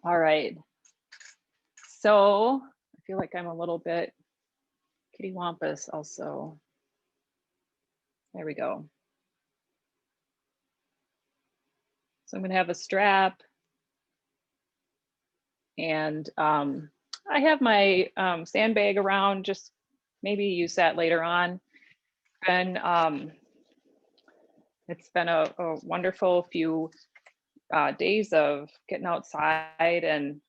All right. So I feel like I'm a little bit kittywampus also. There we go. So I'm going to have a strap, and I have my sandbag around, just maybe use that later on. And it's been a wonderful few days of getting outside and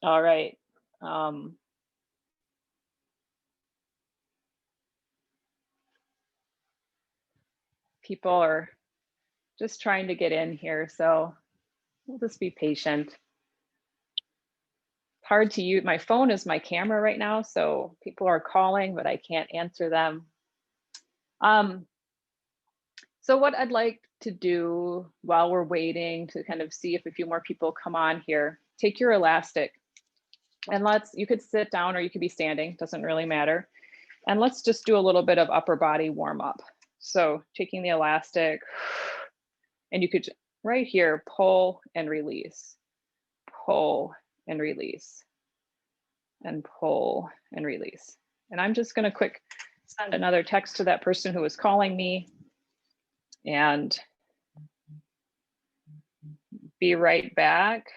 all right. People are just trying to get in here, so we'll just be patient. Hard to use. My phone is my camera right now, so people are calling, but I can't answer them. So what I'd like to do while we're waiting to kind of see if a few more people come on here, take your elastic and you could sit down or you could be standing, doesn't really matter. And let's just do a little bit of upper body warm up. So taking the elastic, and you could right here, pull and release, pull and release, and pull and release. And I'm just gonna quick send another text to that person who was calling me and be right back.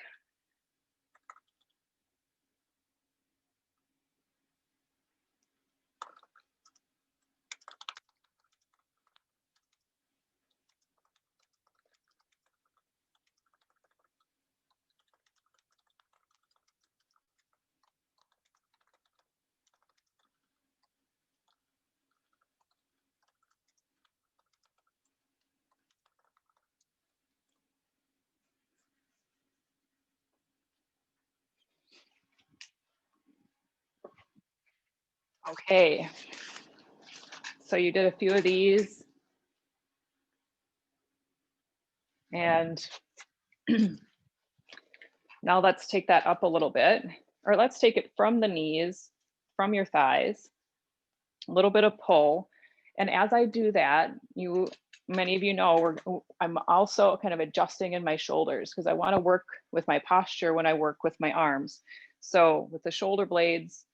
Okay, so you did a few of these, and now let's take that up a little bit, or let's take it from the knees, from your thighs, a little bit of pull. And as I do that, many of you know, I'm also kind of adjusting in my shoulders because I want to work with my posture when I work with my arms. So with the shoulder blades,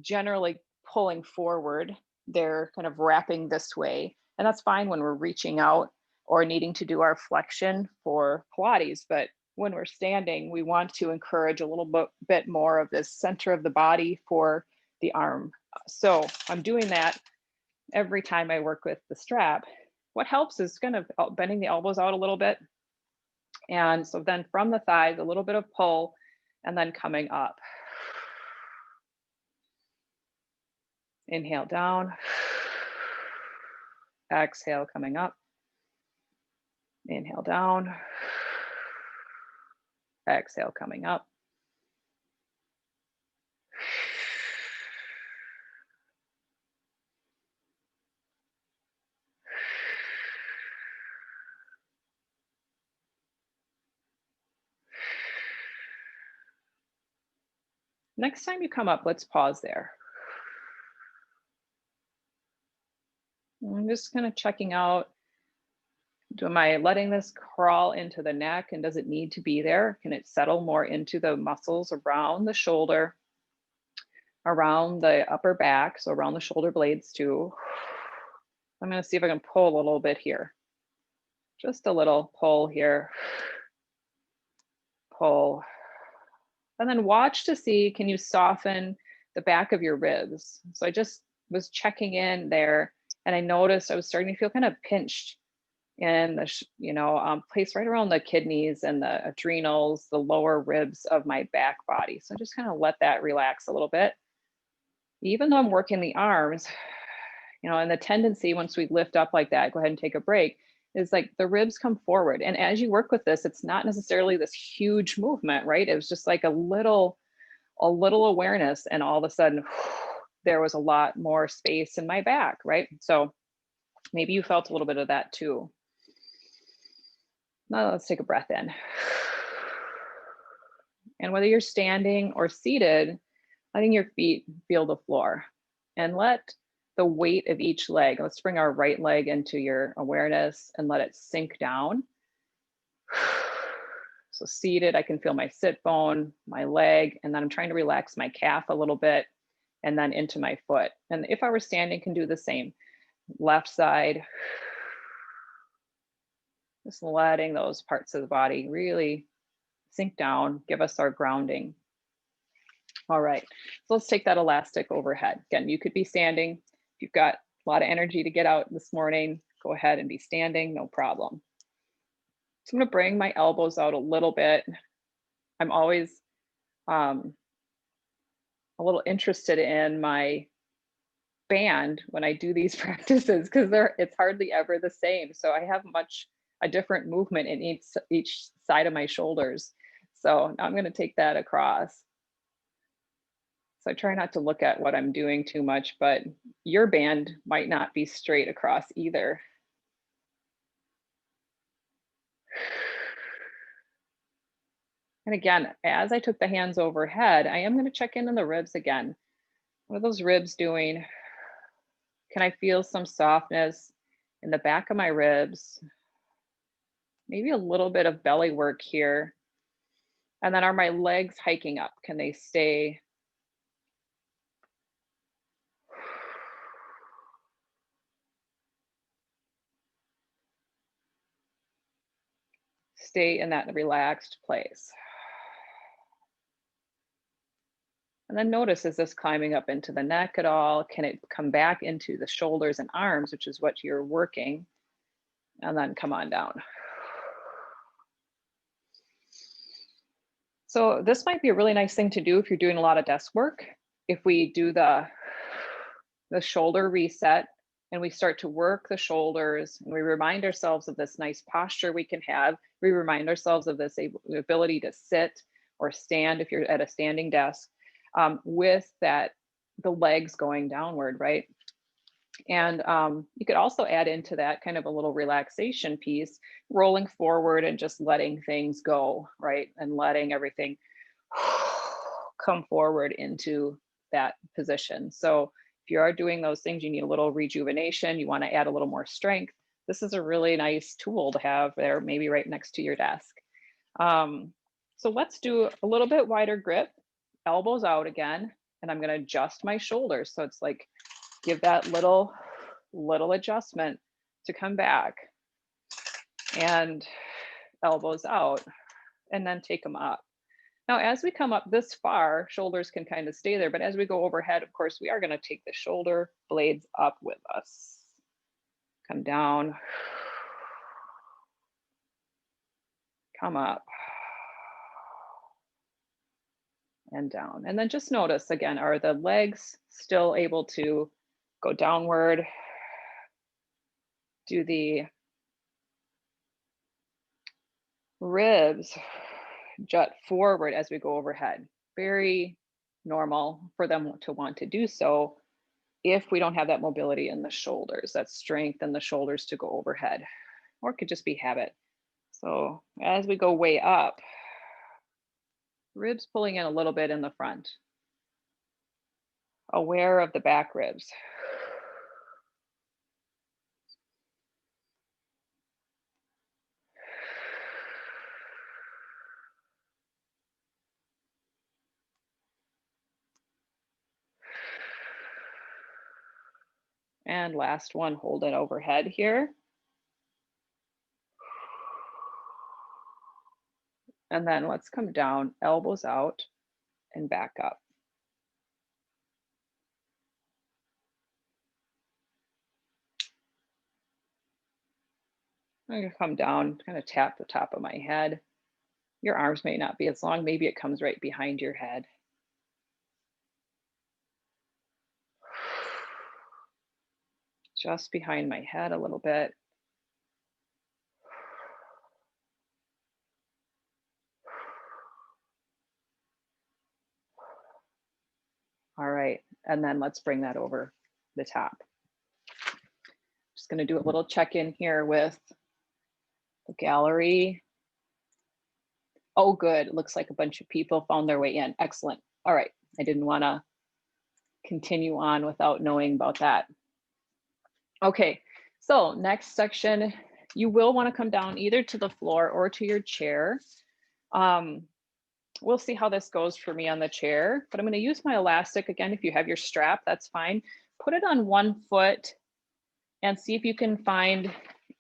generally pulling forward, they're kind of wrapping this way. And that's fine when we're reaching out or needing to do our flexion for Pilates. But when we're standing, we want to encourage a little bit more of this center of the body for the arm. So I'm doing that every time I work with the strap. What helps is kind of bending the elbows out a little bit. And so then from the thighs, a little bit of pull, and then coming up. Inhale down. Exhale, coming up. Inhale down. Exhale, coming up. Next time you come up, let's pause there. I'm just kind of checking out, am I letting this crawl into the neck, and does it need to be there? Can it settle more into the muscles around the shoulder, around the upper back, so around the shoulder blades too? I'm going to see if I can pull a little bit here. Just a little pull here. Pull. And then watch to see, can you soften the back of your ribs? So I just was checking in there, and I noticed I was starting to feel kind of pinched in the place right around the kidneys and the adrenals, the lower ribs of my back body. So just kind of let that relax a little bit. Even though I'm working the arms, and the tendency once we lift up like that, go ahead and take a break, is like the ribs come forward. And as you work with this, it's not necessarily this huge movement, right? It was just like a little awareness, and all of a sudden there was a lot more space in my back, right? So maybe you felt a little bit of that too. Now let's take a breath in. And whether you're standing or seated, letting your feet feel the floor, and let the weight of each leg, let's bring our right leg into your awareness and let it sink down. So seated, I can feel my sit bone, my leg, and then I'm trying to relax my calf a little bit and then into my foot. And if I were standing, can do the same. Left side, just letting those parts of the body really sink down, give us our grounding. All right, so let's take that elastic overhead. Again, you could be standing. If you've got a lot of energy to get out this morning, go ahead and be standing, no problem. So I'm gonna bring my elbows out a little bit. I'm always a little interested in my band when I do these practices because it's hardly ever the same. So I have a different movement in each side of my shoulders. So I'm going to take that across. So I try not to look at what I'm doing too much, but your band might not be straight across either. And again, as I took the hands overhead, I am going to check in on the ribs again. What are those ribs doing? Can I feel some softness in the back of my ribs? Maybe a little bit of belly work here. And then are my legs hiking up? Can they stay? Stay in that relaxed place. And then notice, is this climbing up into the neck at all? Can it come back into the shoulders and arms, which is what you're working? And then come on down. So this might be a really nice thing to do if you're doing a lot of desk work. If we do the shoulder reset and we start to work the shoulders and we remind ourselves of this nice posture we can have, we remind ourselves of this ability to sit or stand if you're at a standing desk, with that, the legs going downward, right? And you could also add into that kind of a little relaxation piece, rolling forward and just letting things go, right? And letting everything come forward into that position. So if you are doing those things, you need a little rejuvenation, you want to add a little more strength, this is a really nice tool to have there, maybe right next to your desk. So let's do a little bit wider grip, elbows out again, and I'm going to adjust my shoulders. So it's like, give that little adjustment to come back, and elbows out, and then take them up. Now, as we come up this far, shoulders can kind of stay there, but as we go overhead, of course, we are going to take the shoulder blades up with us. Come down, come up, and down. And then just notice again, are the legs still able to go downward? Do the ribs jut forward as we go overhead? Very normal for them to want to do so if we don't have that mobility in the shoulders, that strength in the shoulders to go overhead, or it could just be habit. So as we go way up, ribs pulling in a little bit in the front, aware of the back ribs. And last one, hold it overhead here. And then let's come down, elbows out and back up. I'm gonna come down, kind of tap the top of my head. Your arms may not be as long, maybe it comes right behind your head. Just behind my head a little bit. All right, and then let's bring that over the top. Just gonna do a little check-in here with the gallery. Oh, good, it looks like a bunch of people found their way in, excellent. All right, I didn't want to continue on without knowing about that. Okay, so next section, you will want to come down either to the floor or to your chair. We'll see how this goes for me on the chair, but I'm going to use my elastic again. If you have your strap, that's fine. Put it on one foot and see if you can find,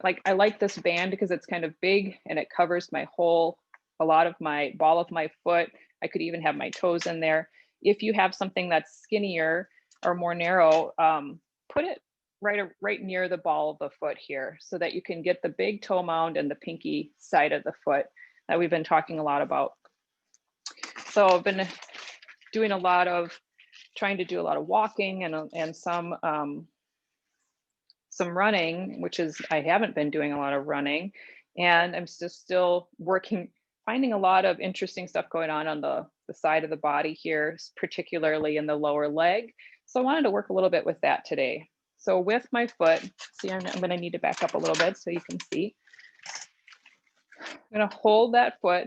like, I like this band because it's kind of big and it covers my whole, a lot of my ball of my foot. I could even have my toes in there. If you have something that's skinnier or more narrow, put it right near the ball of the foot here so that you can get the big toe mound and the pinky side of the foot that we've been talking a lot about. So I've been doing trying to do a lot of walking and some running, which is, I haven't been doing a lot of running, and I'm still working, finding a lot of interesting stuff going on the side of the body here, particularly in the lower leg. So I wanted to work a little bit with that today. So with my foot, see, I'm going to need to back up a little bit so you can see. I'm going to hold that foot,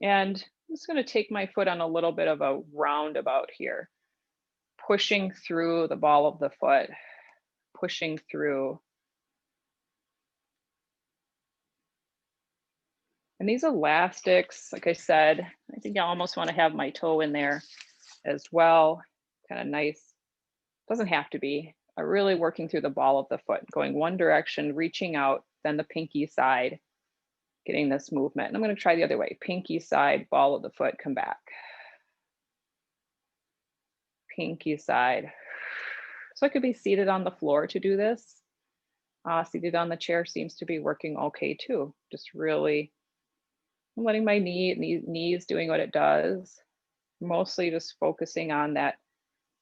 and I'm just going to take my foot on a little bit of a roundabout here, pushing through the ball of the foot, pushing through. And these elastics, like I said, I think I almost want to have my toe in there as well. Kind of nice. Doesn't have to be. I'm really working through the ball of the foot, going one direction, reaching out, then the pinky side, getting this movement. And I'm going to try the other way. Pinky side, ball of the foot, come back. Pinky side. So I could be seated on the floor to do this. Seated on the chair seems to be working okay too. Just really letting my knees doing what it does. Mostly just focusing on that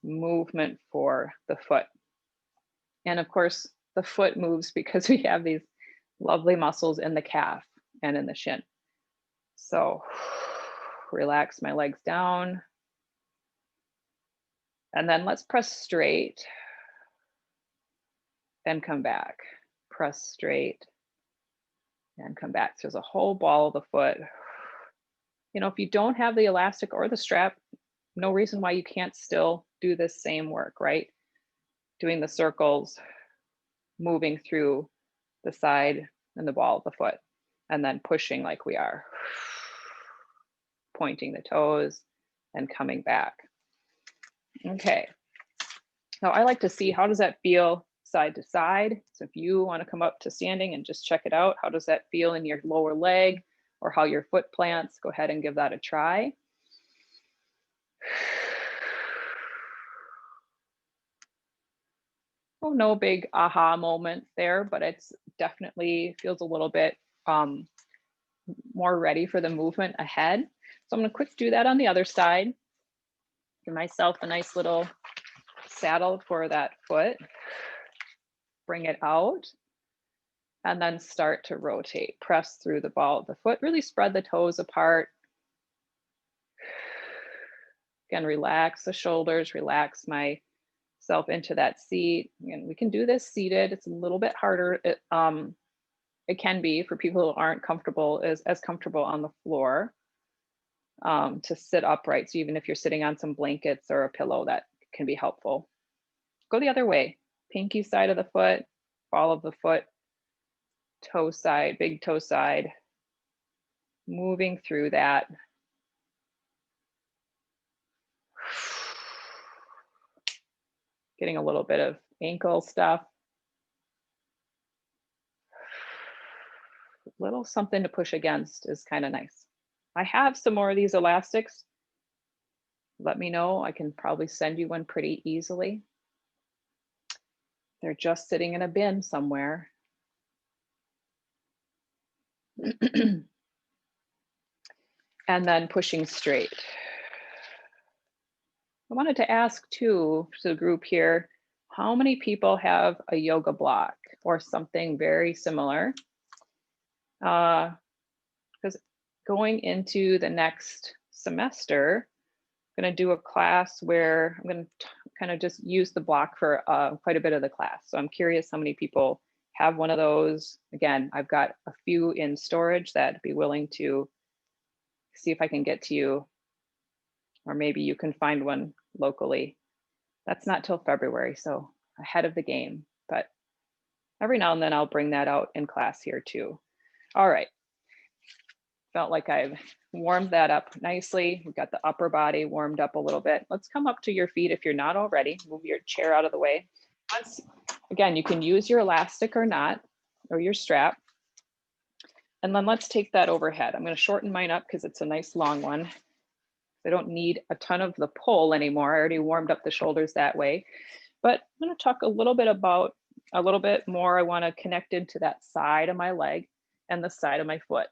movement for the foot. And of course, the foot moves because we have these lovely muscles in the calf and in the shin. So relax my legs down. And then let's press straight. Then come back. Press straight. And come back. So there's a whole ball of the foot. You know, if you don't have the elastic or the strap, no reason why you can't still do this same work, right? Doing the circles, moving through the side and the ball of the foot, and then pushing like we are. Pointing the toes and coming back. Okay. Now I like to see, how does that feel side to side? So if you want to come up to standing and just check it out, how does that feel in your lower leg or how your foot plants? Go ahead and give that a try. Oh, no big aha moment there, but it's definitely feels a little bit more ready for the movement ahead. So I'm going to quick do that on the other side. Give myself a nice little saddle for that foot. Bring it out. And then start to rotate. Press through the ball of the foot. Really spread the toes apart. Again, relax the shoulders, relax myself into that seat. And we can do this seated. It's a little bit harder. It can be for people who aren't comfortable, as comfortable on the floor, to sit upright. So even if you're sitting on some blankets or a pillow, that can be helpful. Go the other way. Pinky side of the foot, ball of the foot, toe side, big toe side. Moving through that. Getting a little bit of ankle stuff. Little something to push against is kind of nice. I have some more of these elastics. Let me know. I can probably send you one pretty easily. They're just sitting in a bin somewhere. And then pushing straight. I wanted to ask too, to the group here, how many people have a yoga block or something very similar? Because going into the next semester, I'm going to do a class where I'm going to kind of just use the block for quite a bit of the class. So I'm curious how many people have one of those. Again, I've got a few in storage that I'd be willing to see if I can get to you or maybe you can find one locally. That's not till February, so ahead of the game, but every now and then I'll bring that out in class here too. All right. Felt like I've warmed that up nicely. We've got the upper body warmed up a little bit. Let's come up to your feet if you're not already. Move your chair out of the way. Again, you can use your elastic or not, or your strap. And then let's take that overhead. I'm going to shorten mine up because it's a nice long one. I don't need a ton of the pull anymore. I already warmed up the shoulders that way. But I'm going to talk a little bit more. I want to connect into that side of my leg and the side of my foot.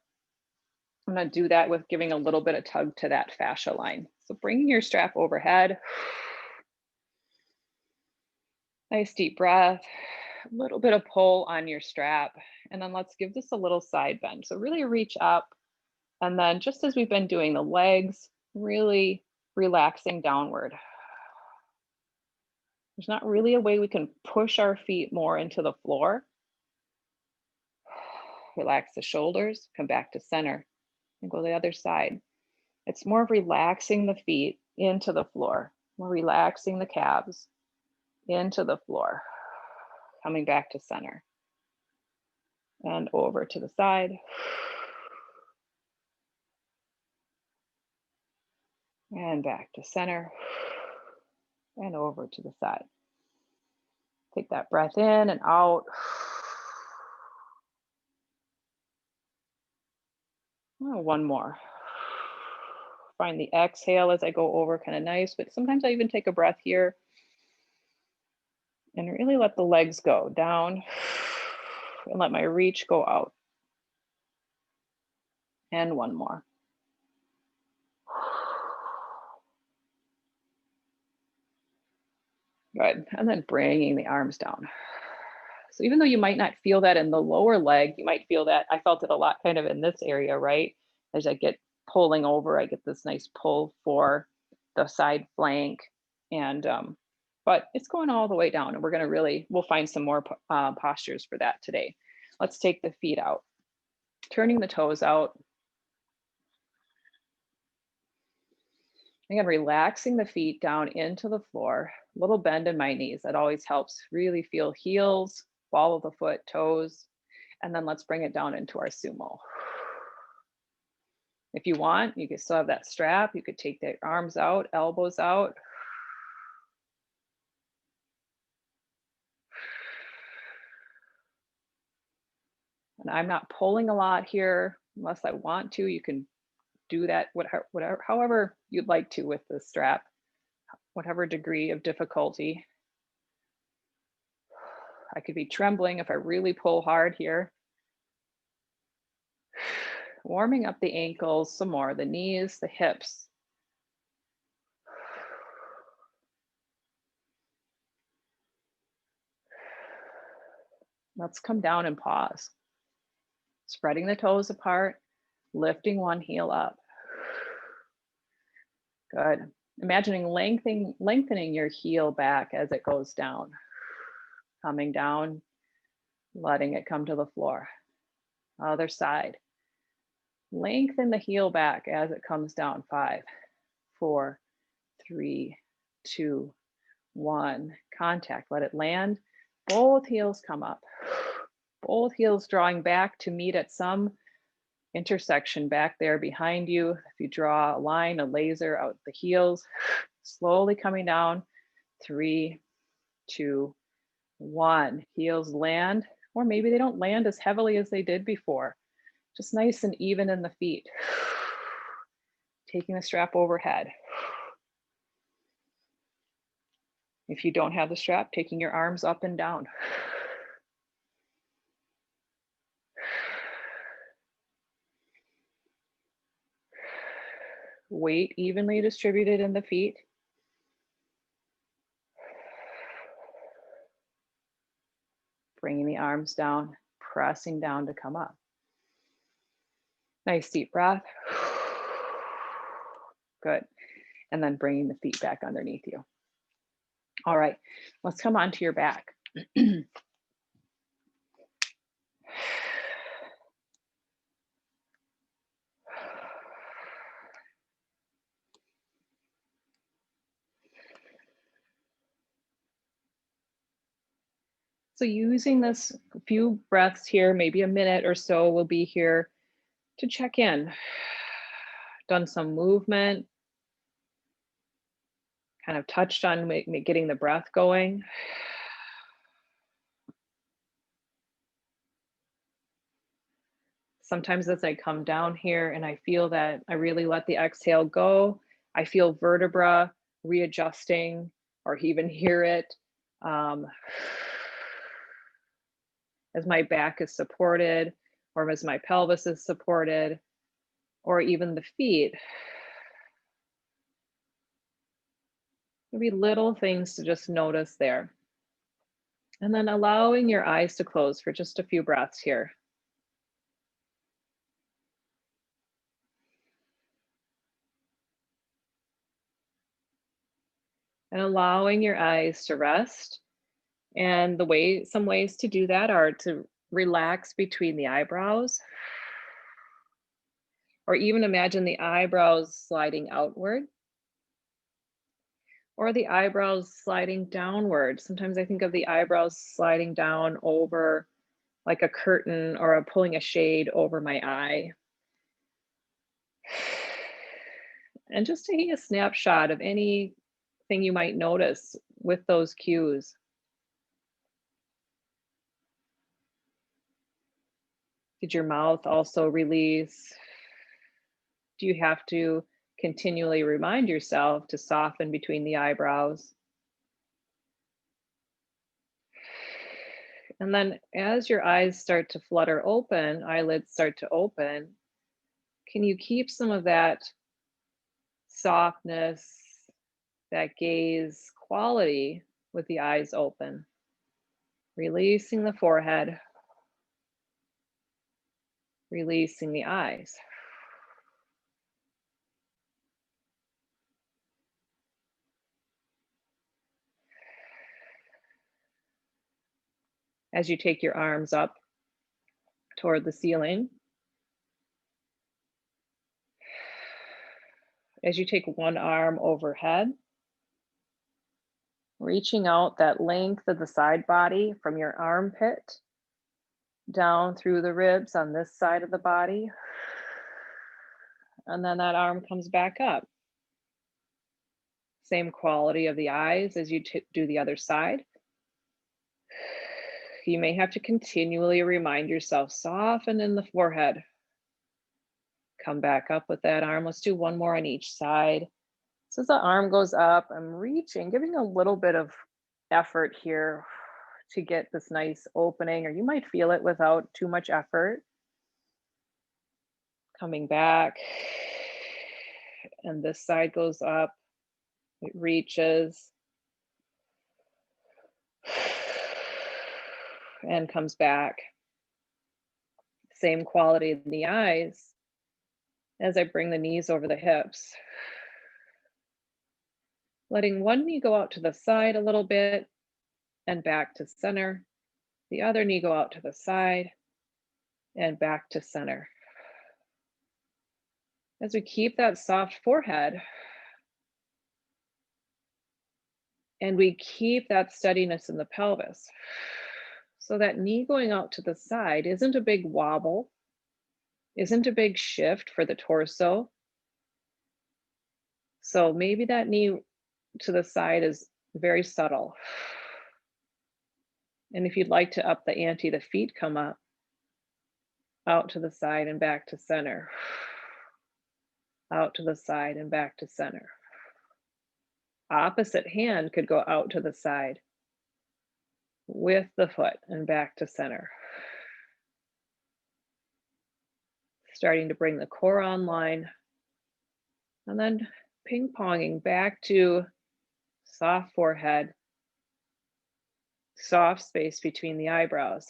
I'm going to do that with giving a little bit of tug to that fascia line. So bringing your strap overhead. Nice deep breath, a little bit of pull on your strap. And then let's give this a little side bend. So really reach up. And then just as we've been doing the legs, really relaxing downward. There's not really a way we can push our feet more into the floor. Relax the shoulders, come back to center and go the other side. It's more of relaxing the feet into the floor. We're relaxing the calves into the floor, coming back to center and over to the side. And back to center and over to the side. Take that breath in and out. Oh, one more. Find the exhale as I go over, kind of nice, but sometimes I even take a breath here and really let the legs go down and let my reach go out. And one more. Good. And then bringing the arms down. So even though you might not feel that in the lower leg, you might feel that. I felt it a lot kind of in this area, right? As I get pulling over, I get this nice pull for the side flank. And, but it's going all the way down, and we'll find some more postures for that today. Let's take the feet out, turning the toes out. Again, relaxing the feet down into the floor, a little bend in my knees. That always helps. Really feel heels, ball of the foot, toes, and then let's bring it down into our sumo. If you want, you can still have that strap. You could take the arms out, elbows out. And I'm not pulling a lot here unless I want to. You can do that whatever, however you'd like to with the strap, whatever degree of difficulty. I could be trembling if I really pull hard here. Warming up the ankles some more, the knees, the hips. Let's come down and pause. Spreading the toes apart, lifting one heel up. Good. Imagining lengthening your heel back as it goes down. Coming down, letting it come to the floor. Other side. Lengthen the heel back as it comes down. 5, 4, 3, 2, 1. Contact, let it land. Both heels come up. Both heels drawing back to meet at some intersection back there behind you. If you draw a line, a laser out the heels, slowly coming down. 3, 2, 1. Heels land, or maybe they don't land as heavily as they did before. Just nice and even in the feet. Taking the strap overhead. If you don't have the strap, taking your arms up and down. Weight evenly distributed in the feet. Bringing the arms down, pressing down to come up. Nice deep breath. Good. And then bringing the feet back underneath you. All right, let's come onto your back. So using this few breaths here, maybe a minute or so, we'll be here to check in. Done some movement, kind of touched on getting the breath going. Sometimes as I come down here and I feel that I really let the exhale go, I feel vertebra readjusting or even hear it as my back is supported or as my pelvis is supported or even the feet. Maybe little things to just notice there. And then allowing your eyes to close for just a few breaths here. And allowing your eyes to rest. And some ways to do that are to relax between the eyebrows, or even imagine the eyebrows sliding outward, or the eyebrows sliding downward. Sometimes I think of the eyebrows sliding down over like a curtain or pulling a shade over my eye. And just taking a snapshot of anything you might notice with those cues. Did your mouth also release? Do you have to continually remind yourself to soften between the eyebrows? And then as your eyes start to flutter open, eyelids start to open, can you keep some of that softness, that gaze quality with the eyes open? Releasing the forehead, releasing the eyes. As you take your arms up toward the ceiling, as you take one arm overhead, reaching out that length of the side body from your armpit down through the ribs on this side of the body. And then that arm comes back up. Same quality of the eyes as you do the other side. You may have to continually remind yourself, soften in the forehead. Come back up with that arm. Let's do one more on each side. So as the arm goes up, I'm reaching, giving a little bit of effort here to get this nice opening, or you might feel it without too much effort. Coming back, and this side goes up, it reaches, and comes back. Same quality in the eyes as I bring the knees over the hips. Letting one knee go out to the side a little bit and back to center. The other knee go out to the side and back to center. As we keep that soft forehead and we keep that steadiness in the pelvis. So that knee going out to the side isn't a big wobble, isn't a big shift for the torso. So maybe that knee to the side is very subtle. And if you'd like to up the ante, the feet come up, out to the side and back to center. Out to the side and back to center. Opposite hand could go out to the side with the foot and back to center. Starting to bring the core online and then ping-ponging back to soft forehead, soft space between the eyebrows.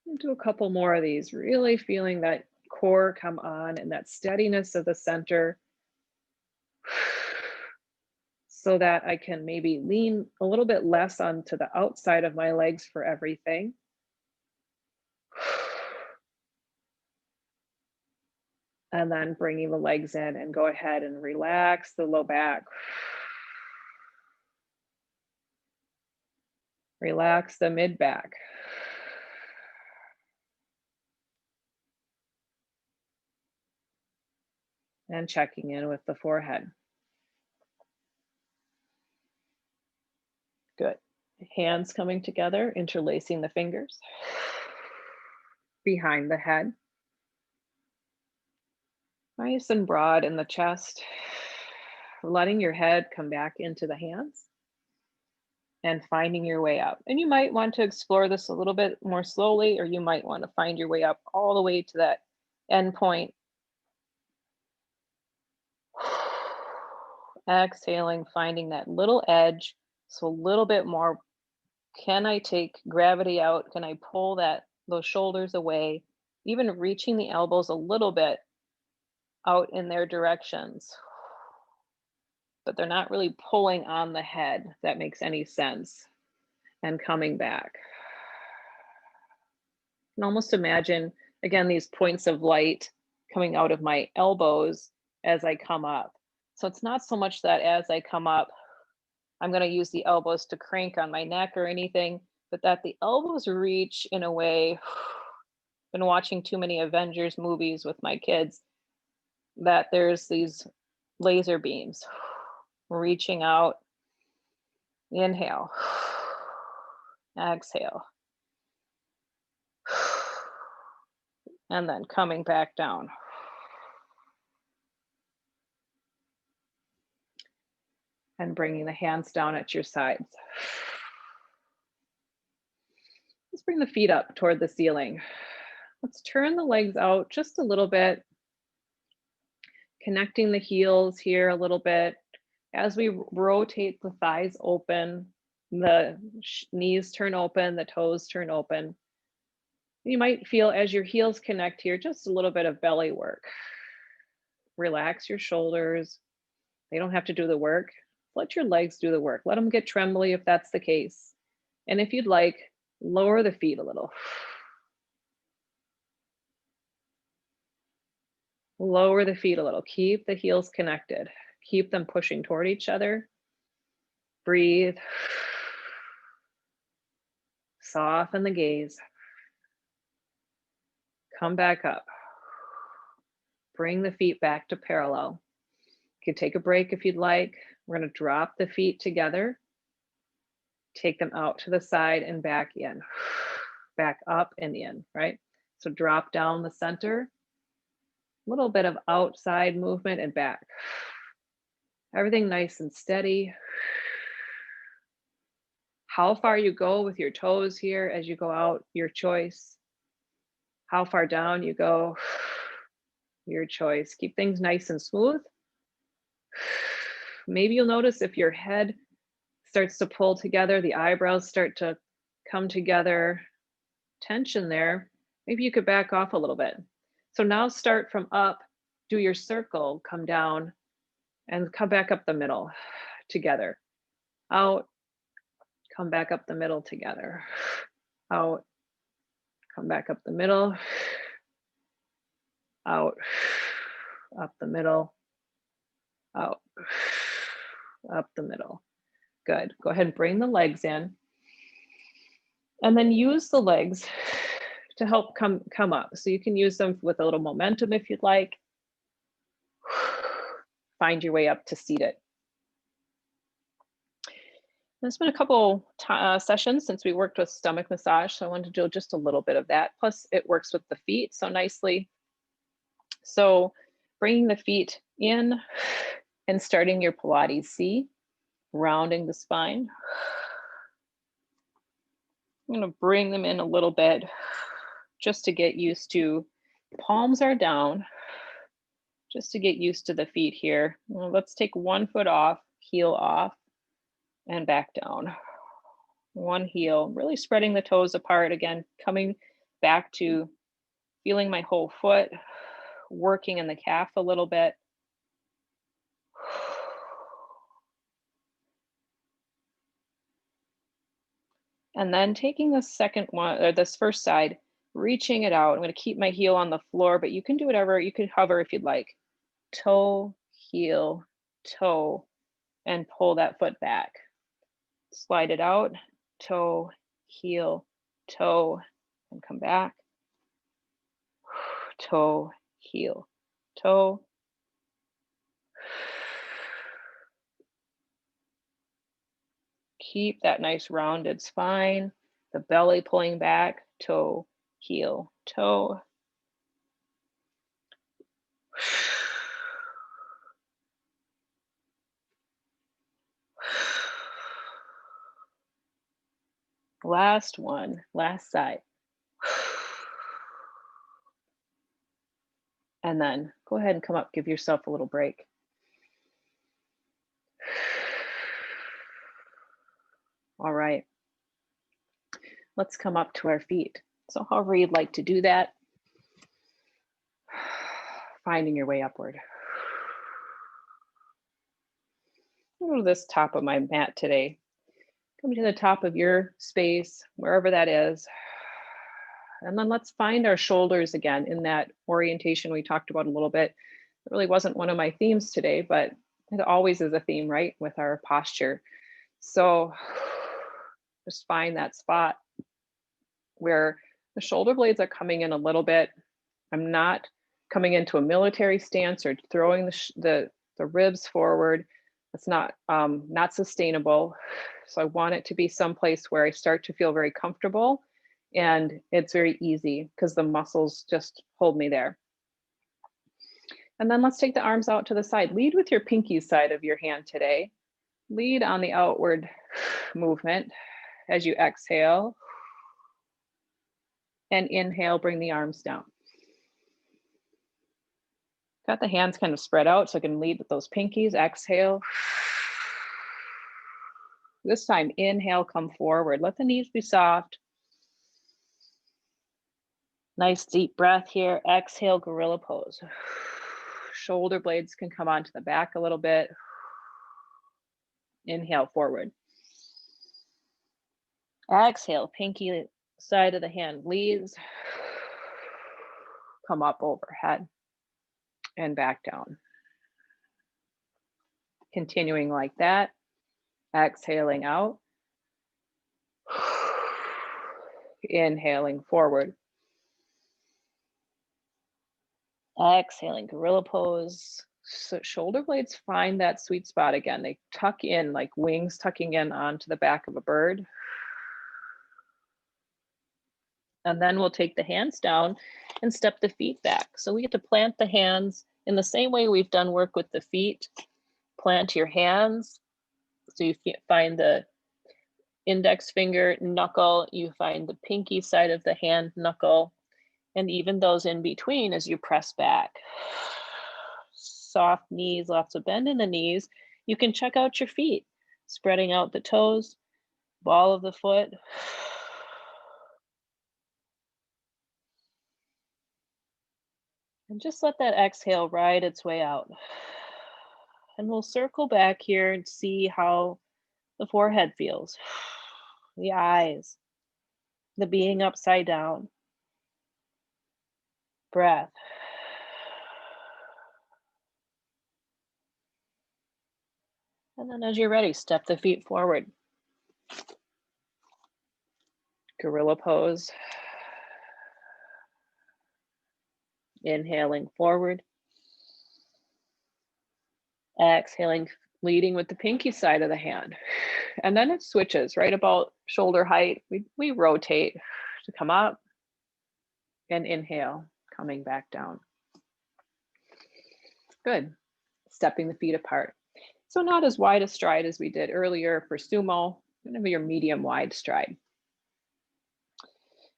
And do a couple more of these, really feeling that core come on and that steadiness of the center so that I can maybe lean a little bit less onto the outside of my legs for everything. And then bringing the legs in, and go ahead and relax the low back. Relax the mid back. And checking in with the forehead. Good. Hands coming together, interlacing the fingers behind the head. Nice and broad in the chest. Letting your head come back into the hands and finding your way up. And you might want to explore this a little bit more slowly, or you might want to find your way up all the way to that end point. Exhaling, finding that little edge. So a little bit more. Can I take gravity out? Can I pull those shoulders away? Even reaching the elbows a little bit out in their directions. But they're not really pulling on the head, if that makes any sense. And coming back. And almost imagine, again, these points of light coming out of my elbows as I come up. So it's not so much that as I come up, I'm going to use the elbows to crank on my neck or anything, but that the elbows reach in a way. Been watching too many Avengers movies with my kids, that there's these laser beams reaching out. Inhale. Exhale. And then coming back down. And bringing the hands down at your sides. Let's bring the feet up toward the ceiling. Let's turn the legs out just a little bit. Connecting the heels here a little bit. As we rotate the thighs open, the knees turn open, the toes turn open. You might feel as your heels connect here, just a little bit of belly work. Relax your shoulders. They don't have to do the work. Let your legs do the work. Let them get trembly if that's the case. And if you'd like, lower the feet a little. Lower the feet a little. Keep the heels connected. Keep them pushing toward each other. Breathe. Soften the gaze. Come back up. Bring the feet back to parallel. You can take a break if you'd like. We're going to drop the feet together. Take them out to the side and back in. Back up and in, right? So drop down the center. A little bit of outside movement and back. Everything nice and steady. How far you go with your toes here as you go out, your choice. How far down you go, your choice. Keep things nice and smooth. Maybe you'll notice if your head starts to pull together, the eyebrows start to come together, tension there. Maybe you could back off a little bit. So now start from up, do your circle, come down, and come back up the middle together. Out, come back up the middle together. Out, come back up the middle. Out, up the middle. Out, up the middle. Good. Go ahead and bring the legs in. And then use the legs to help come up. So you can use them with a little momentum if you'd like. Find your way up to seated. There's been a couple sessions since we worked with stomach massage, so I wanted to do just a little bit of that. Plus, it works with the feet so nicely. So bringing the feet in and starting your Pilates C, rounding the spine. I'm going to bring them in a little bit just to get used to, palms are down, just to get used to the feet here. Well, let's take one foot off, heel off, and back down. One heel, really spreading the toes apart. Again, coming back to feeling my whole foot, working in the calf a little bit. And then taking the second one, or this first side, reaching it out. I'm going to keep my heel on the floor, but you can do whatever. You can hover if you'd like. Toe, heel, toe, and pull that foot back. Slide it out, toe, heel, toe, and come back. Toe, heel, toe. Keep that nice rounded spine, the belly pulling back, toe, heel, toe. Last one, last side. And then go ahead and come up, give yourself a little break. All right. Let's come up to our feet. So however you'd like to do that, finding your way upward. Go to this top of my mat today. Come to the top of your space, wherever that is. And then let's find our shoulders again in that orientation we talked about a little bit. It really wasn't one of my themes today, but it always is a theme, right, with our posture. So just find that spot where the shoulder blades are coming in a little bit. I'm not coming into a military stance or throwing the ribs forward. It's not sustainable. So I want it to be someplace where I start to feel very comfortable and it's very easy because the muscles just hold me there. And then let's take the arms out to the side. Lead with your pinky side of your hand today. Lead on the outward movement as you exhale. And inhale, bring the arms down. Got the hands kind of spread out so I can lead with those pinkies. Exhale. This time, inhale, come forward. Let the knees be soft. Nice deep breath here. Exhale, gorilla pose. Shoulder blades can come onto the back a little bit. Inhale, forward. Exhale, pinky side of the hand leads. Come up overhead and back down. Continuing like that. Exhaling out. Inhaling forward. Exhaling, gorilla pose. So shoulder blades find that sweet spot again. They tuck in like wings tucking in onto the back of a bird. And then we'll take the hands down and step the feet back. So we get to plant the hands in the same way we've done work with the feet. Plant your hands. So you find the index finger knuckle, you find the pinky side of the hand knuckle, and even those in between as you press back. Soft knees, lots of bend in the knees. You can check out your feet, spreading out the toes, ball of the foot. And just let that exhale ride its way out. And we'll circle back here and see how the forehead feels. The eyes, the being upside down. Breath. And then as you're ready, step the feet forward. Gorilla pose. Inhaling forward. Exhaling, leading with the pinky side of the hand. And then it switches right about shoulder height. We rotate to come up and inhale, coming back down. Good. Stepping the feet apart. So not as wide a stride as we did earlier for sumo, kind of your medium wide stride.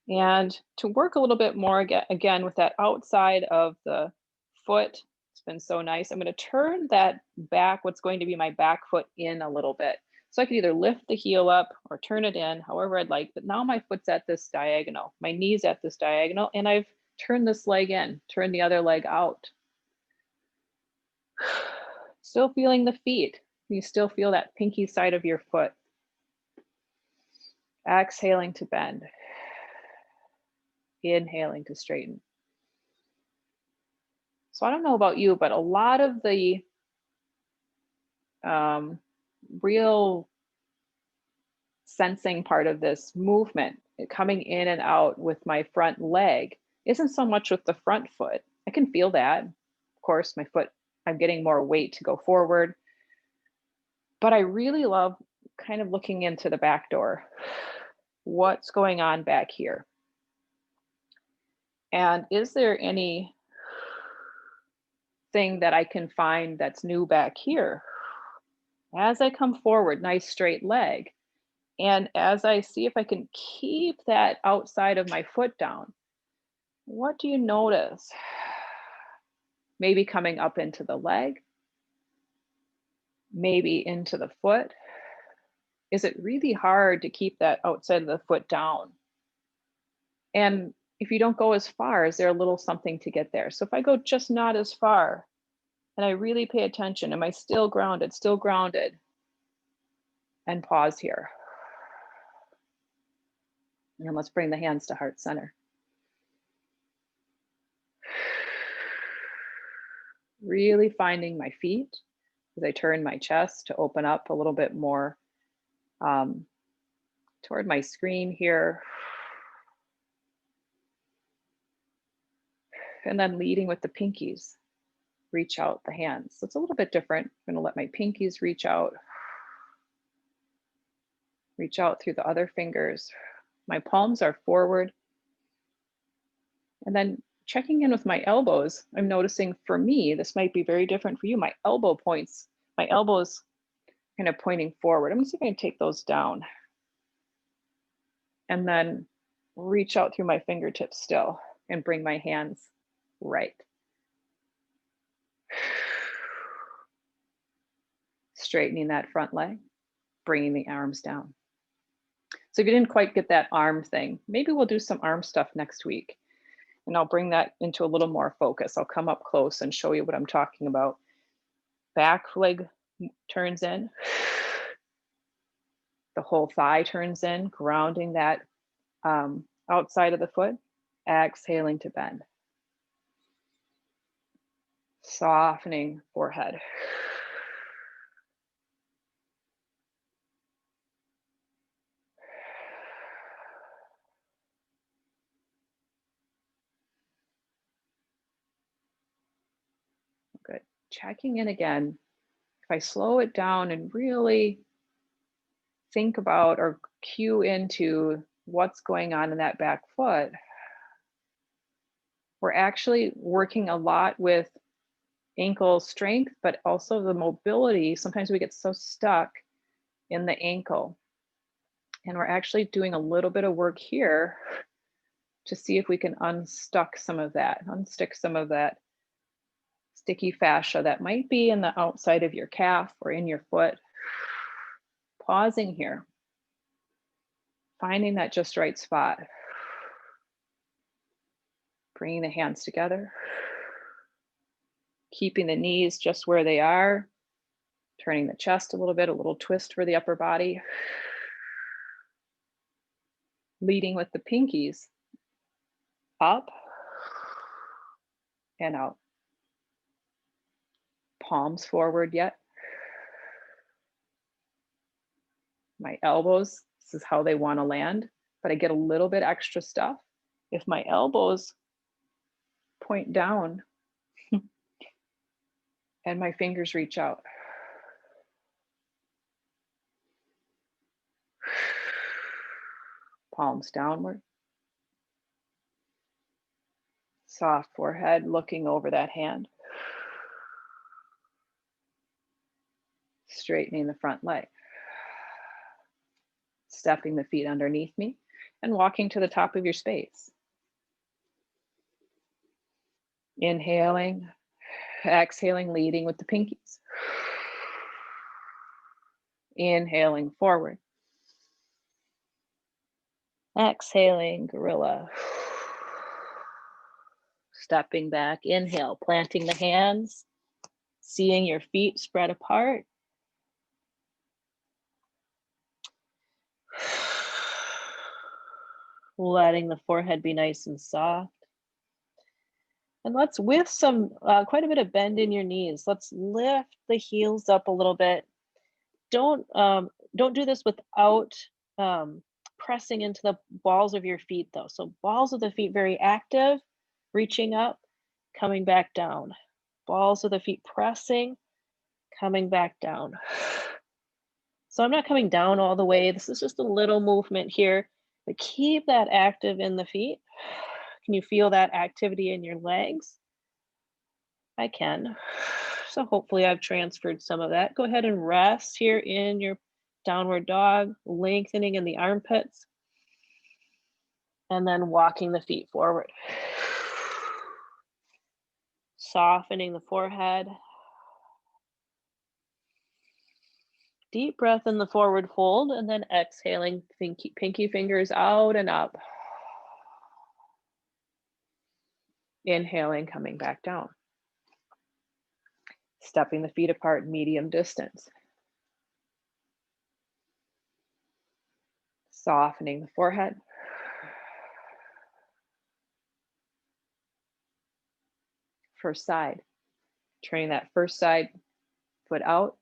And to work a little bit more again with that outside of the foot, it's been so nice. I'm going to turn that back, what's going to be my back foot in a little bit. So I could either lift the heel up or turn it in, however I'd like, but now my foot's at this diagonal, my knee's at this diagonal, and I've turned this leg in, turned the other leg out. Still feeling the feet. You still feel that pinky side of your foot. Exhaling to bend. Inhaling to straighten. So I don't know about you, but a lot of the real sensing part of this movement, coming in and out with my front leg, isn't so much with the front foot. I can feel that. Of course, my foot, I'm getting more weight to go forward. But I really love kind of looking into the back door. What's going on back here? And is there any thing that I can find that's new back here? As I come forward, nice straight leg. And as I see if I can keep that outside of my foot down, what do you notice? Maybe coming up into the leg, maybe into the foot. Is it really hard to keep that outside of the foot down? And if you don't go as far, is there a little something to get there? So if I go just not as far and I really pay attention, am I still grounded, still grounded? And pause here. And let's bring the hands to heart center. Really finding my feet as I turn my chest to open up a little bit more toward my screen here. And then leading with the pinkies. Reach out the hands. So it's a little bit different. I'm going to let my pinkies reach out. Reach out through the other fingers. My palms are forward. And then checking in with my elbows, I'm noticing for me, this might be very different for you. My elbow points, my elbows kind of pointing forward. I'm just going to take those down. And then reach out through my fingertips still and bring my hands right. Straightening that front leg, bringing the arms down. So if you didn't quite get that arm thing, maybe we'll do some arm stuff next week. And I'll bring that into a little more focus. I'll come up close and show you what I'm talking about. Back leg turns in. The whole thigh turns in, grounding that outside of the foot. Exhaling to bend. Softening forehead. Good. Checking in again. If I slow it down and really think about or cue into what's going on in that back foot, we're actually working a lot with ankle strength, but also the mobility. Sometimes we get so stuck in the ankle. And we're actually doing a little bit of work here to see if we can unstick some of that sticky fascia that might be in the outside of your calf or in your foot. Pausing here, finding that just right spot. Bringing the hands together, keeping the knees just where they are, turning the chest a little twist for the upper body. Leading with the pinkies, up and out. Palms forward yet. My elbows, this is how they want to land, but I get a little bit extra stuff. If my elbows point down and my fingers reach out. Palms downward. Soft forehead, looking over that hand. Straightening the front leg. Stepping the feet underneath me and walking to the top of your space. Inhaling, exhaling, leading with the pinkies. Inhaling forward. Exhaling, gorilla. Stepping back, inhale, planting the hands, seeing your feet spread apart. letting the forehead be nice and soft. And let's, with some, quite a bit of bend in your knees, let's lift the heels up a little bit. Don't do this without pressing into the balls of your feet though. So balls of the feet very active, reaching up, coming back down. Balls of the feet pressing, coming back down. So I'm not coming down all the way. This is just a little movement here, but keep that active in the feet. Can you feel that activity in your legs? I can. So hopefully I've transferred some of that. Go ahead and rest here in your downward dog, lengthening in the armpits, and then walking the feet forward. Softening the forehead. Deep breath in the forward fold, and then exhaling, pinky fingers out and up. Inhaling, coming back down. Stepping the feet apart, medium distance. Softening the forehead. First side. Turning that first side foot out.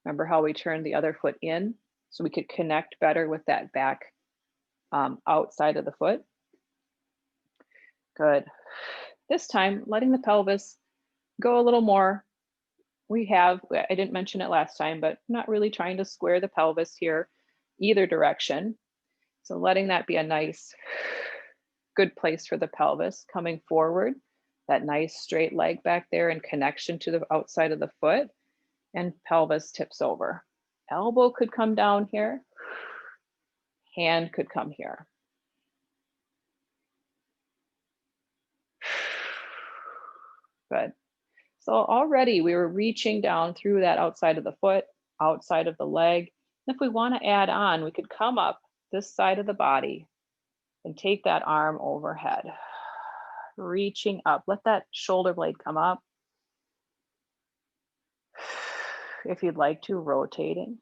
Remember how we turned the other foot in so we could connect better with that back outside of the foot. Good. This time, letting the pelvis go a little more. I didn't mention it last time, but not really trying to square the pelvis here either direction. So letting that be a nice, good place for the pelvis coming forward, that nice straight leg back there in connection to the outside of the foot, and pelvis tips over. Elbow could come down here. Hand could come here. Good. So already we were reaching down through that outside of the foot, outside of the leg. If we want to add on, we could come up this side of the body and take that arm overhead. Reaching up, let that shoulder blade come up. If you'd like to, rotating.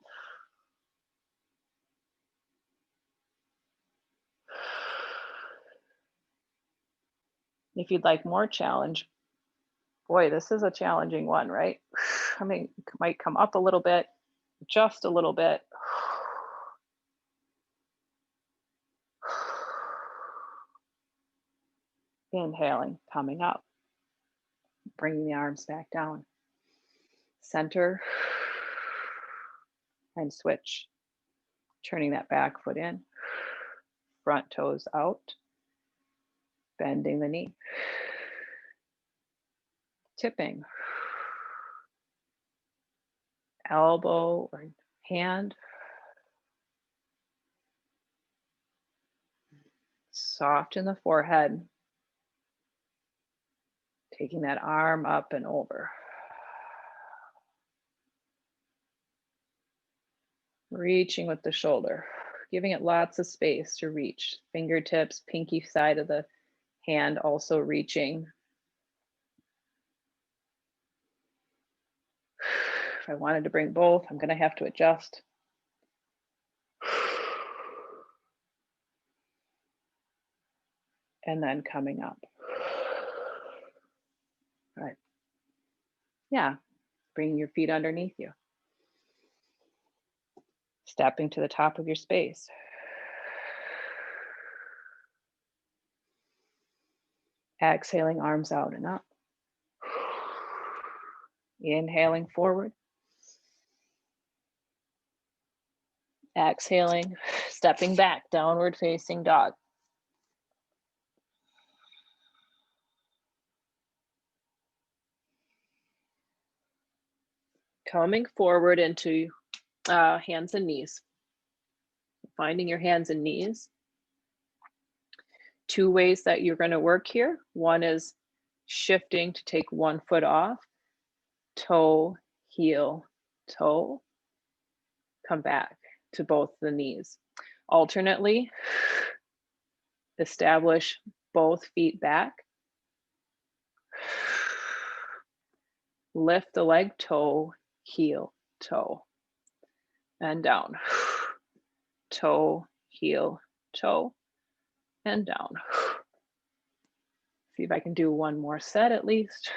If you'd like more challenge, boy, this is a challenging one, right? I mean, it might come up a little bit, just a little bit. Inhaling, coming up, bringing the arms back down. Center and switch. Turning that back foot in, front toes out, bending the knee. Tipping. Elbow or hand. Soften the forehead. Taking that arm up and over. Reaching with the shoulder, giving it lots of space to reach. Fingertips, pinky side of the hand also reaching. If I wanted to bring both, I'm going to have to adjust. And then coming up. All right. Yeah, bringing your feet underneath you. Stepping to the top of your space. Exhaling, arms out and up. Inhaling forward. Exhaling, stepping back, downward facing dog. Coming forward into hands and knees. Finding your hands and knees. Two ways that you're going to work here. One is shifting to take one foot off. Toe, heel, toe. Come back to both the knees. Alternately, establish both feet back. Lift the leg, toe, heel, toe. And down. Toe, heel, toe. and down. See if I can do one more set at least.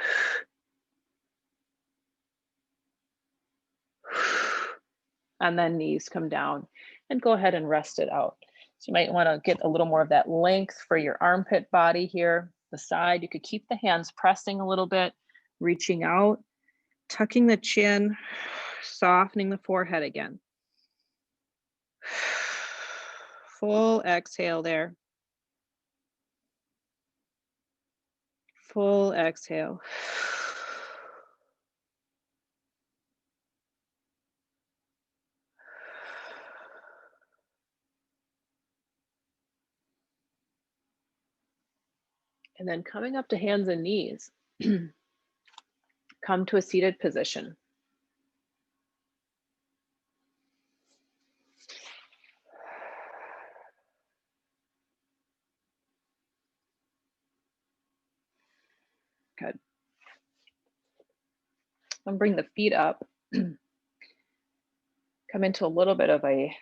And then knees come down and go ahead and rest it out. So you might want to get a little more of that length for your armpit body here. The side, you could keep the hands pressing a little bit, reaching out, tucking the chin, softening the forehead again. Full exhale there. Full exhale. And then coming up to hands and knees, come to a seated position. Good. And bring the feet up. Come into a little bit of a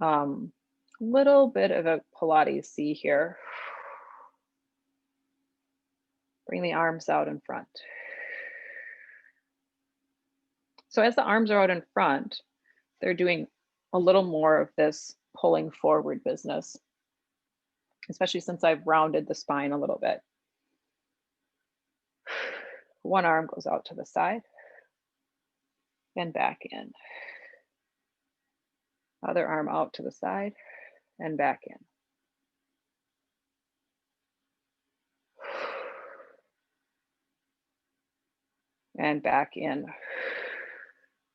Pilates C here. Bring the arms out in front. So as the arms are out in front, they're doing a little more of this pulling forward business, especially since I've rounded the spine a little bit. One arm goes out to the side and back in. Other arm out to the side and back in. And back in.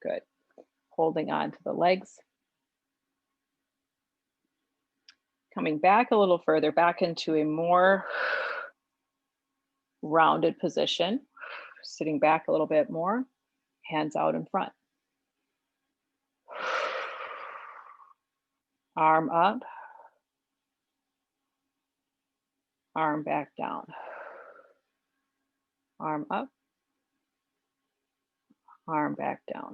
Good. Holding on to the legs. Coming back a little further, back into a more rounded position. Sitting back a little bit more. Hands out in front. Arm up. Arm back down. Arm up. Arm back down.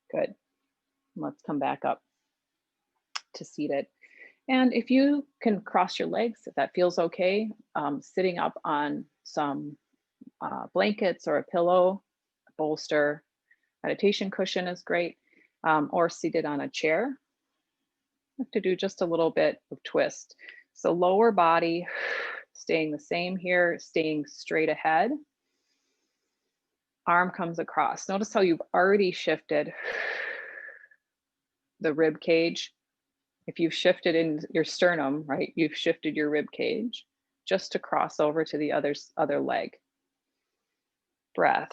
Good. Let's come back up to seated. And if you can cross your legs, if that feels okay, sitting up on some blankets or a pillow, a bolster, meditation cushion is great, or seated on a chair. I have to do just a little bit of twist. So lower body staying the same here, staying straight ahead. Arm comes across. Notice how you've already shifted the rib cage. If you've shifted in your sternum, right, you've shifted your rib cage just to cross over to the other leg. Breath.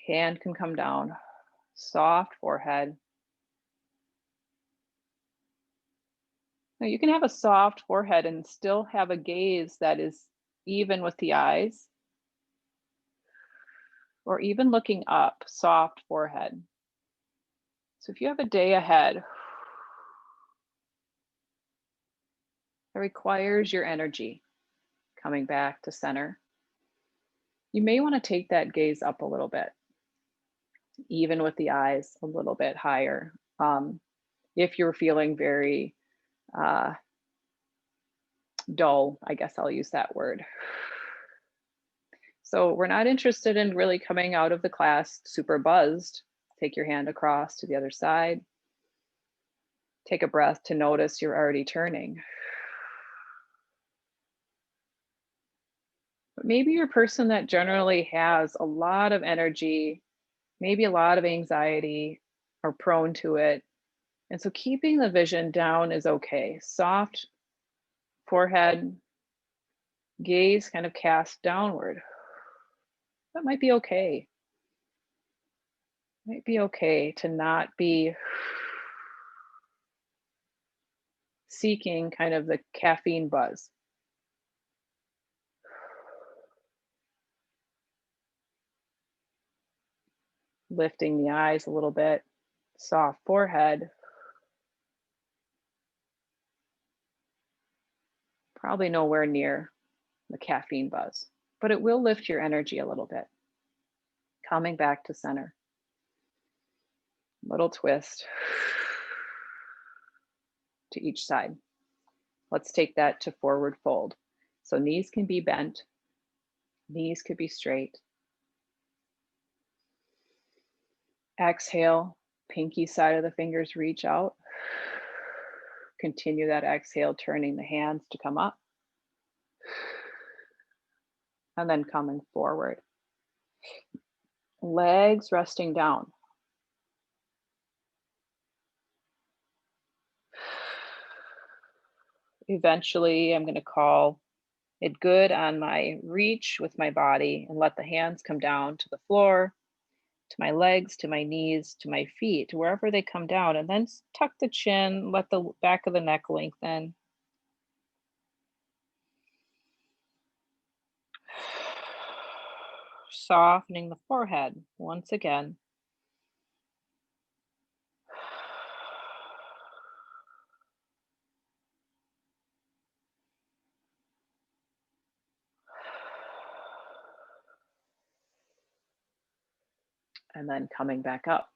Hand can come down. Soft forehead. Now you can have a soft forehead and still have a gaze that is even with the eyes, or even looking up, soft forehead. So if you have a day ahead, it requires your energy coming back to center. You may want to take that gaze up a little bit, even with the eyes a little bit higher. If you're feeling very dull, I guess I'll use that word. So we're not interested in really coming out of the class super buzzed. Take your hand across to the other side. Take a breath to notice you're already turning. But maybe you're a person that generally has a lot of energy, maybe a lot of anxiety, or prone to it. And so keeping the vision down is okay. Soft forehead, gaze kind of cast downward. That might be okay. Might be okay to not be seeking kind of the caffeine buzz. Lifting the eyes a little bit, soft forehead. Probably nowhere near the caffeine buzz. but it will lift your energy a little bit. Coming back to center. Little twist to each side. Let's take that to forward fold. So knees can be bent, knees could be straight. Exhale, pinky side of the fingers reach out. Continue that exhale, turning the hands to come up. And then coming forward. Legs resting down. Eventually, I'm going to call it good on my reach with my body and let the hands come down to the floor, to my legs, to my knees, to my feet, wherever they come down, and then tuck the chin, let the back of the neck lengthen. Softening the forehead once again. And then coming back up.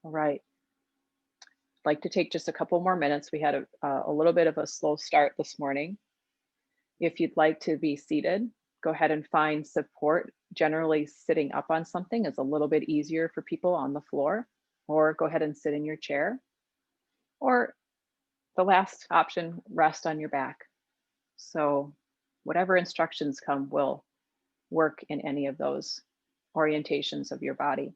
All right. I'd like to take just a couple more minutes. We had a little bit of a slow start this morning. If you'd like to be seated, go ahead and find support. Generally, sitting up on something is a little bit easier for people on the floor, or go ahead and sit in your chair. Or the last option, rest on your back. So whatever instructions come will work in any of those orientations of your body.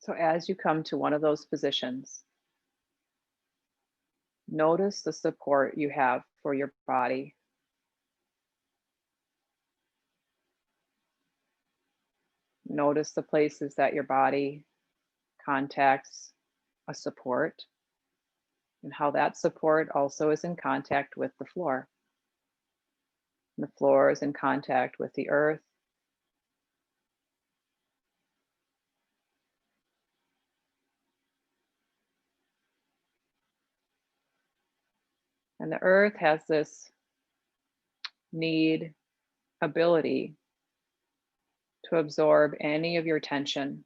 So as you come to one of those positions, notice the support you have for your body. Notice the places that your body contacts a support and how that support also is in contact with the floor. The floor is in contact with the earth. And the earth has this ability to absorb any of your tension.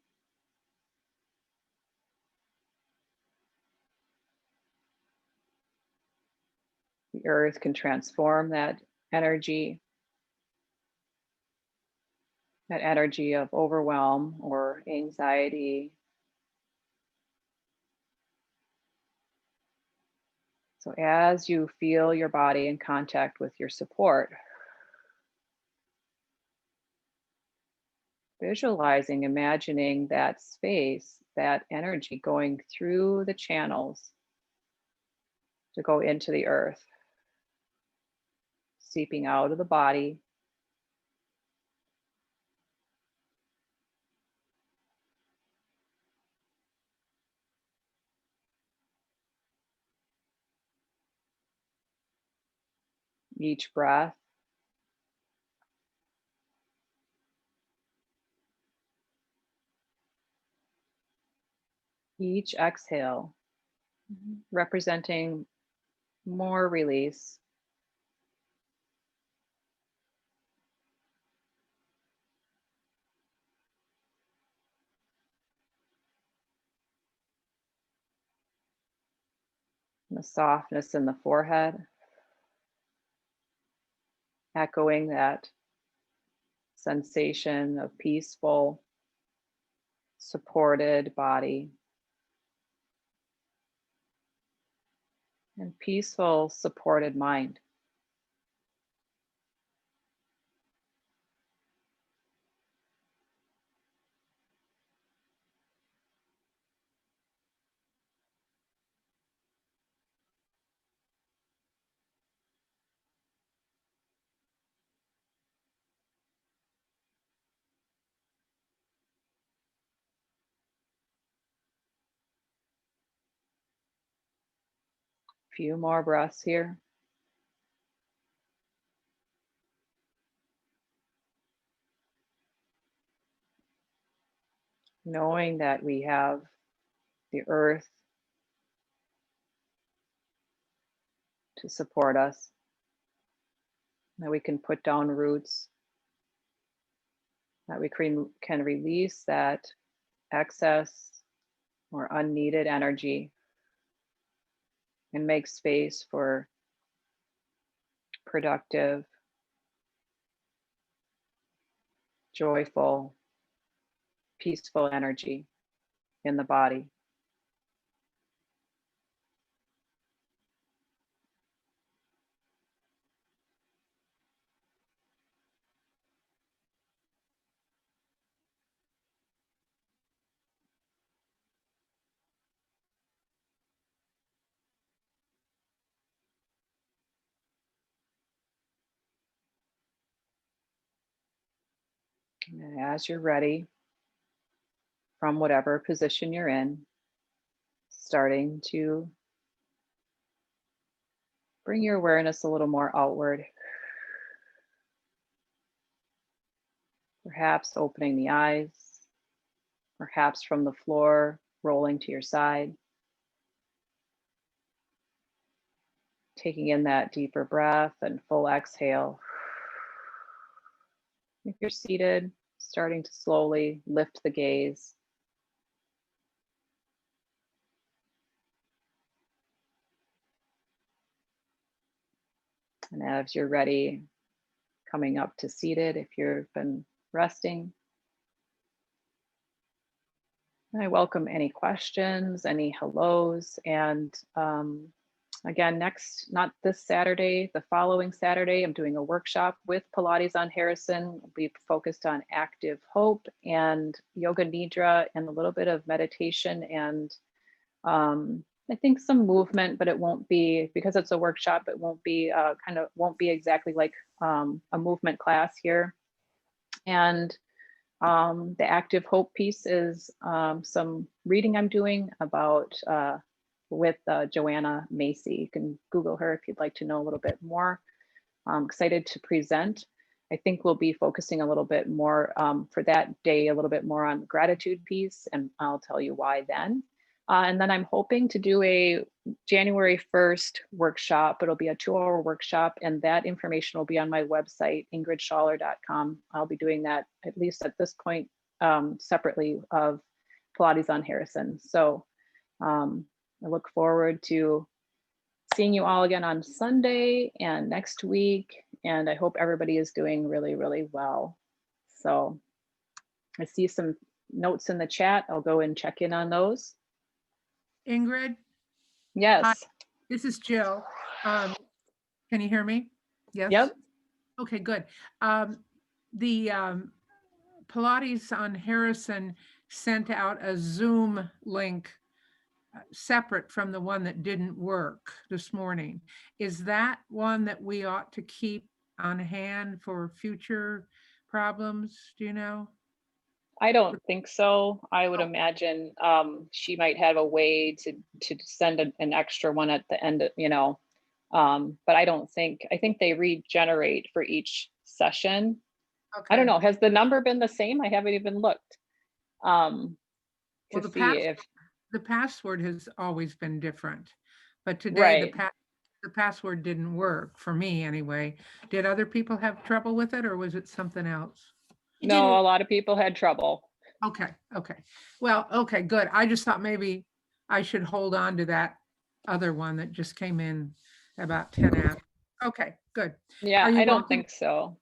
The earth can transform that energy of overwhelm or anxiety. So as you feel your body in contact with your support, visualizing, imagining that space, that energy going through the channels to go into the earth, seeping out of the body, each breath. Each exhale, representing more release. The softness in the forehead, echoing that sensation of peaceful, supported body, and peaceful, supported mind. Few more breaths here. Knowing that we have the earth to support us, that we can put down roots, that we can release that excess or unneeded energy and make space for productive, joyful, peaceful energy in the body. And as you're ready, from whatever position you're in, starting to bring your awareness a little more outward, perhaps opening the eyes, perhaps from the floor, rolling to your side, taking in that deeper breath and full exhale. If you're seated, starting to slowly lift the gaze. And as you're ready, coming up to seated if you've been resting. I welcome any questions, any hellos, and again, not this Saturday, the following Saturday, I'm doing a workshop with Pilates on Harrison. We'll be focused on active hope and yoga nidra and a little bit of meditation and I think some movement, but it won't be, because it's a workshop, it won't be won't be exactly like a movement class here. And the active hope piece is some reading I'm doing about with Joanna Macy. You can Google her if you'd like to know a little bit more. I'm excited to present. I think we'll be focusing a little bit more for that day, a little bit more on the gratitude piece, and I'll tell you why then. And then I'm hoping to do a January 1st workshop. It'll be a 2-hour workshop, and that information will be on my website, ingridschaller.com. I'll be doing that, at least at this point, separately of Pilates on Harrison. So I look forward to seeing you all again on Sunday and next week. And I hope everybody is doing really, really well. So I see some notes in the chat. I'll go and check in on those. Ingrid? Yes. Hi, this is Jill. Can you hear me? Yes? Yep. Okay, good. The Pilates on Harrison sent out a Zoom link separate from the one that didn't work this morning. Is that one that we ought to keep on hand for future problems? Do you know? I don't think so. I would Oh. imagine she might have a way to send an extra one at the end, but I think they regenerate for each session. Okay. I don't know. Has the number been the same? I haven't even looked Well, to see if. the password has always been different, but Right. today the password didn't work for me anyway. Did other people have trouble with it, or was it something else? No, a lot of people had trouble. Okay. Well, okay, good. I just thought maybe I should hold on to that other one that just came in about 10 after. Okay, good. Yeah, Are you I don't walking- think so.